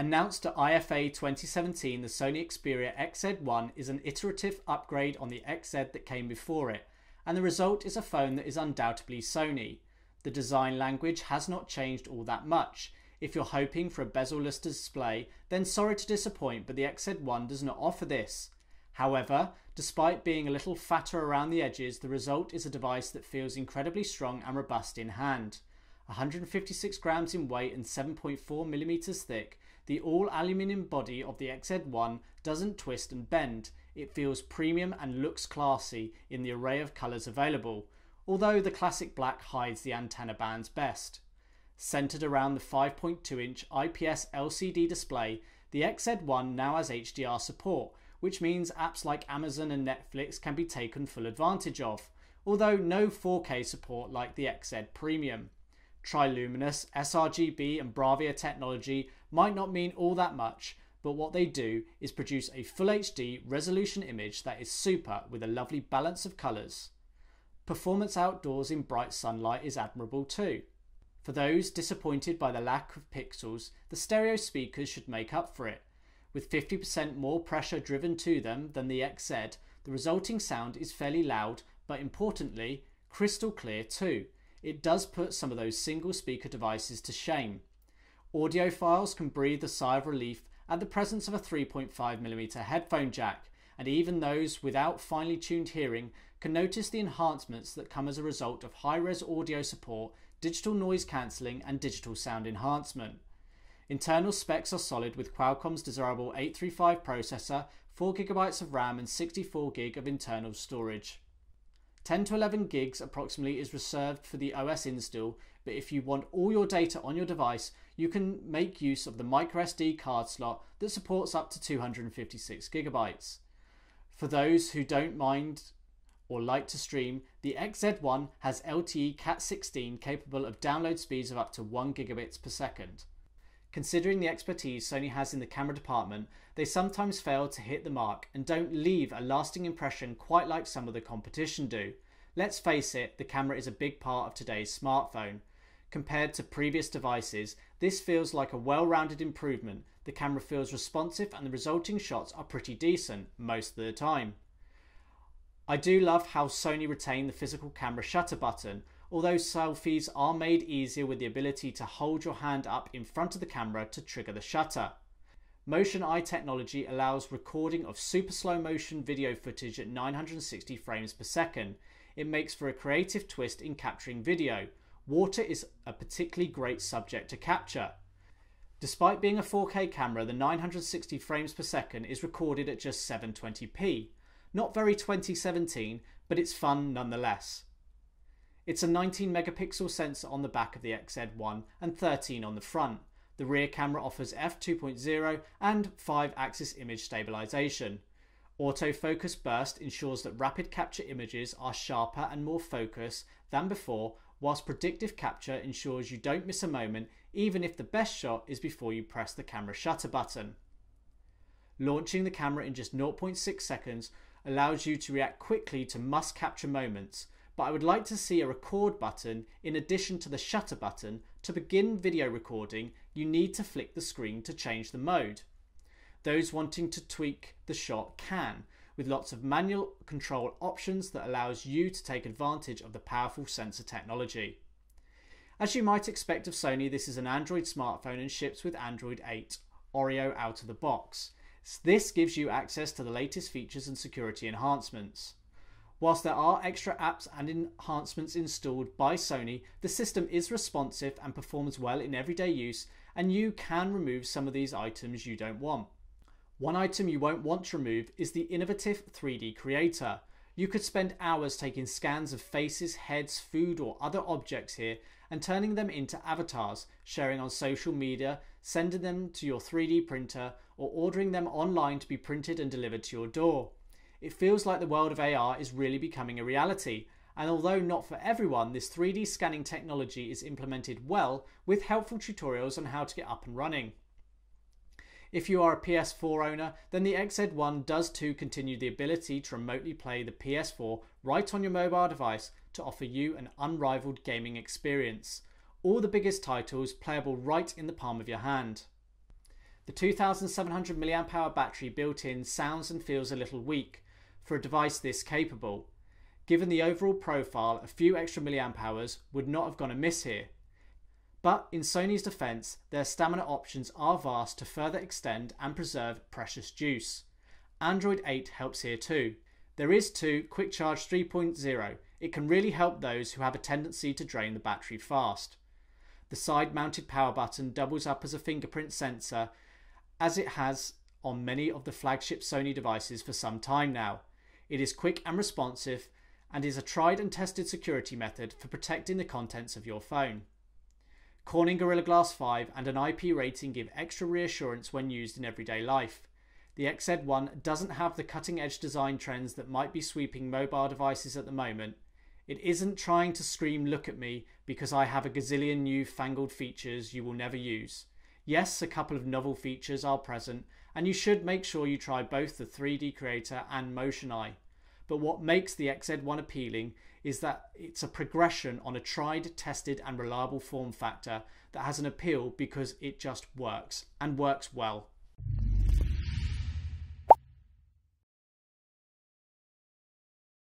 Announced at IFA 2017, the Sony Xperia XZ1 is an iterative upgrade on the XZ that came before it, and the result is a phone that is undoubtedly Sony. The design language has not changed all that much. If you're hoping for a bezel-less display, then sorry to disappoint, but the XZ1 does not offer this. However, despite being a little fatter around the edges, the result is a device that feels incredibly strong and robust in hand. 156 grams in weight and 7.4 millimeters thick, the all-aluminium body of the XZ1 doesn't twist and bend. It feels premium and looks classy in the array of colours available, although the classic black hides the antenna bands best. Centred around the 5.2-inch IPS LCD display, the XZ1 now has HDR support, which means apps like Amazon and Netflix can be taken full advantage of, although no 4K support like the XZ Premium. Triluminous, sRGB and Bravia technology might not mean all that much, but what they do is produce a full HD resolution image that is super with a lovely balance of colours. Performance outdoors in bright sunlight is admirable too. For those disappointed by the lack of pixels, the stereo speakers should make up for it. With 50% more pressure driven to them than the XZ, the resulting sound is fairly loud, but importantly, crystal clear too. It does put some of those single speaker devices to shame. Audiophiles can breathe a sigh of relief at the presence of a 3.5mm headphone jack, and even those without finely tuned hearing can notice the enhancements that come as a result of high-res audio support, digital noise cancelling and digital sound enhancement. Internal specs are solid with Qualcomm's desirable 835 processor, 4GB of RAM and 64GB of internal storage. 10 to 11 gigs approximately is reserved for the OS install, but if you want all your data on your device, you can make use of the microSD card slot that supports up to 256GB. For those who don't mind or like to stream, the XZ1 has LTE Cat16 capable of download speeds of up to 1 gigabits per second. Considering the expertise Sony has in the camera department, they sometimes fail to hit the mark and don't leave a lasting impression quite like some of the competition do. Let's face it, the camera is a big part of today's smartphone. Compared to previous devices, this feels like a well-rounded improvement. The camera feels responsive and the resulting shots are pretty decent most of the time. I do love how Sony retained the physical camera shutter button, although selfies are made easier with the ability to hold your hand up in front of the camera to trigger the shutter. Motion Eye technology allows recording of super slow motion video footage at 960 frames per second. It makes for a creative twist in capturing video. Water is a particularly great subject to capture. Despite being a 4K camera, the 960 frames per second is recorded at just 720p. Not very 2017, but it's fun nonetheless. It's a 19 megapixel sensor on the back of the XZ1 and 13 on the front. The rear camera offers f2.0 and 5-axis image stabilization. Autofocus burst ensures that rapid capture images are sharper and more focused than before, whilst predictive capture ensures you don't miss a moment even if the best shot is before you press the camera shutter button. Launching the camera in just 0.6 seconds allows you to react quickly to must-capture moments, but I would like to see a record button in addition to the shutter button. To begin video recording, you need to flick the screen to change the mode. Those wanting to tweak the shot can, with lots of manual control options that allows you to take advantage of the powerful sensor technology. As you might expect of Sony, this is an Android smartphone and ships with Android 8 Oreo out of the box. This gives you access to the latest features and security enhancements. Whilst there are extra apps and enhancements installed by Sony, the system is responsive and performs well in everyday use, and you can remove some of these items you don't want. One item you won't want to remove is the innovative 3D creator. You could spend hours taking scans of faces, heads, food or other objects here and turning them into avatars, sharing on social media, sending them to your 3D printer or ordering them online to be printed and delivered to your door. It feels like the world of AR is really becoming a reality, and although not for everyone, this 3D scanning technology is implemented well with helpful tutorials on how to get up and running. If you are a PS4 owner, then the XZ1 does too continue the ability to remotely play the PS4 right on your mobile device to offer you an unrivaled gaming experience. All the biggest titles playable right in the palm of your hand. The 2700 mAh battery built in sounds and feels a little weak for a device this capable. Given the overall profile, a few extra milliamp hours would not have gone amiss here. But in Sony's defence, their stamina options are vast to further extend and preserve precious juice. Android 8 helps here too. There is too Quick Charge 3.0. It can really help those who have a tendency to drain the battery fast. The side-mounted power button doubles up as a fingerprint sensor, as it has on many of the flagship Sony devices for some time now. It is quick and responsive and is a tried and tested security method for protecting the contents of your phone. Corning Gorilla Glass 5 and an IP rating give extra reassurance when used in everyday life. The XZ1 doesn't have the cutting-edge design trends that might be sweeping mobile devices at the moment. It isn't trying to scream "look at me" because I have a gazillion new-fangled features you will never use. Yes, a couple of novel features are present, and you should make sure you try both the 3D Creator and Motion Eye. But what makes the XZ1 appealing is that it's a progression on a tried, tested and reliable form factor that has an appeal because it just works, and works well.